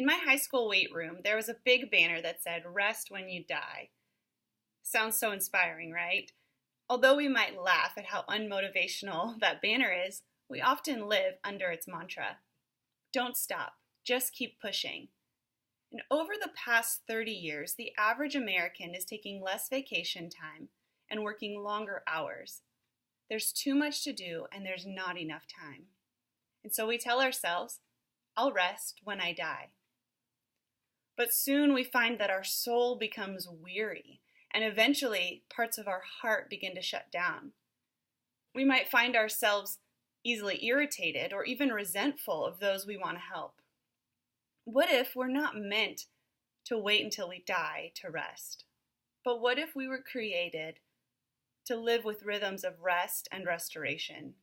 In my high school weight room, there was a big banner that said, "Rest when you die." Sounds so inspiring, right? Although we might laugh at how unmotivational that banner is, we often live under its mantra. Don't stop, just keep pushing. And over the past 30 years, the average American is taking less vacation time and working longer hours. There's too much to do and there's not enough time. And so we tell ourselves, I'll rest when I die. But soon we find that our soul becomes weary, and eventually parts of our heart begin to shut down. We might find ourselves easily irritated or even resentful of those we want to help. What if we're not meant to wait until we die to rest? But what if we were created to live with rhythms of rest and restoration?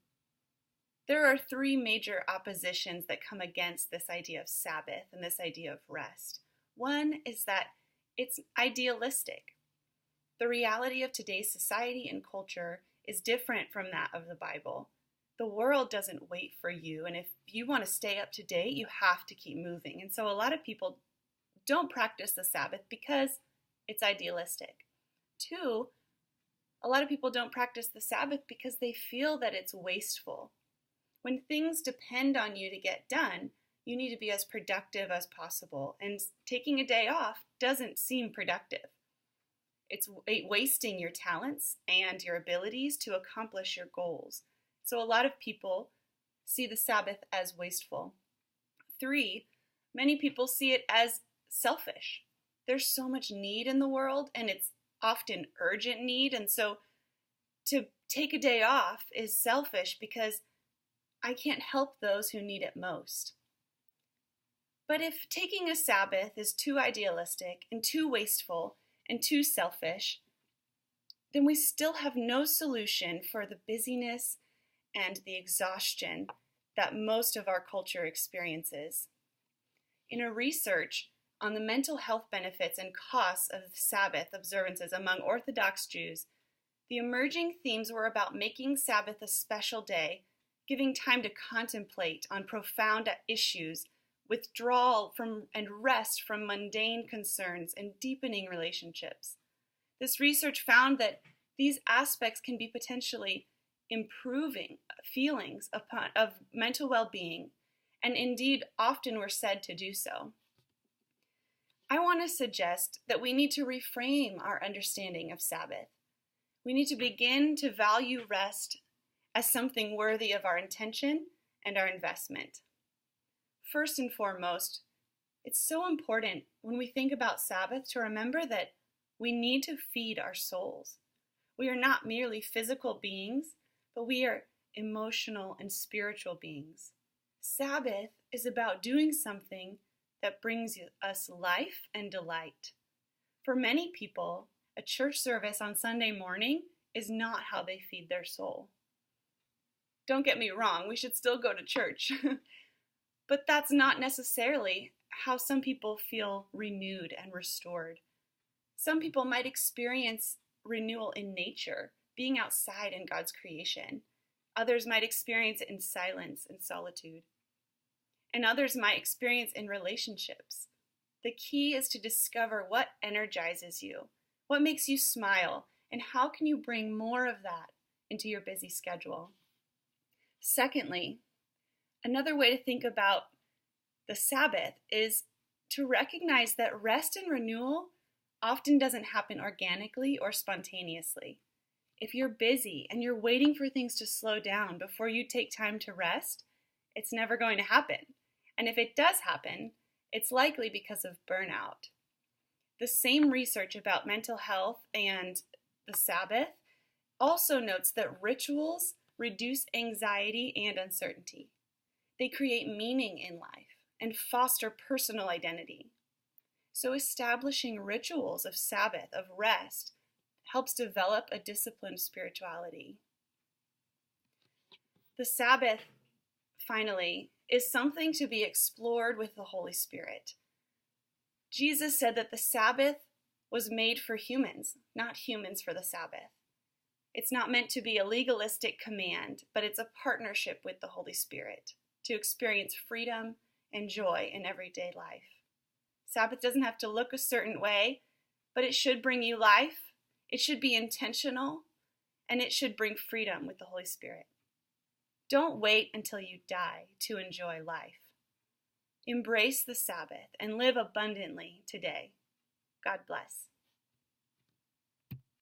There are three major oppositions that come against this idea of Sabbath and this idea of rest. One is that it's idealistic. The reality of today's society and culture is different from that of the Bible. The world doesn't wait for you, and if you want to stay up to date, you have to keep moving. And so a lot of people don't practice the Sabbath because it's idealistic. Two, a lot of people don't practice the Sabbath because they feel that it's wasteful. When things depend on you to get done, you need to be as productive as possible, and taking a day off doesn't seem productive. It's wasting your talents and your abilities to accomplish your goals. So a lot of people see the Sabbath as wasteful. Three, many people see it as selfish. There's so much need in the world, and it's often urgent need, and so to take a day off is selfish because I can't help those who need it most. But if taking a Sabbath is too idealistic and too wasteful and too selfish, then we still have no solution for the busyness and the exhaustion that most of our culture experiences. In a research on the mental health benefits and costs of Sabbath observances among Orthodox Jews, the emerging themes were about making Sabbath a special day, giving time to contemplate on profound issues, withdrawal from and rest from mundane concerns, and deepening relationships. This research found that these aspects can be potentially improving feelings of mental well-being, and indeed often were said to do so. I want to suggest that we need to reframe our understanding of Sabbath. We need to begin to value rest as something worthy of our intention and our investment. First and foremost, it's so important when we think about Sabbath to remember that we need to feed our souls. We are not merely physical beings, but we are emotional and spiritual beings. Sabbath is about doing something that brings us life and delight. For many people, a church service on Sunday morning is not how they feed their soul. Don't get me wrong, we should still go to church. But that's not necessarily how some people feel renewed and restored. Some people might experience renewal in nature, being outside in God's creation. Others might experience it in silence and solitude. And others might experience in relationships. The key is to discover what energizes you, what makes you smile, and how can you bring more of that into your busy schedule. Secondly, another way to think about the Sabbath is to recognize that rest and renewal often doesn't happen organically or spontaneously. If you're busy and you're waiting for things to slow down before you take time to rest, it's never going to happen. And if it does happen, it's likely because of burnout. The same research about mental health and the Sabbath also notes that rituals reduce anxiety and uncertainty. They create meaning in life and foster personal identity. So establishing rituals of Sabbath, of rest, helps develop a disciplined spirituality. The Sabbath, finally, is something to be explored with the Holy Spirit. Jesus said that the Sabbath was made for humans, not humans for the Sabbath. It's not meant to be a legalistic command, but it's a partnership with the Holy Spirit to experience freedom and joy in everyday life. Sabbath doesn't have to look a certain way, but it should bring you life. It should be intentional, and it should bring freedom with the Holy Spirit. Don't wait until you die to enjoy life. Embrace the Sabbath and live abundantly today. God bless.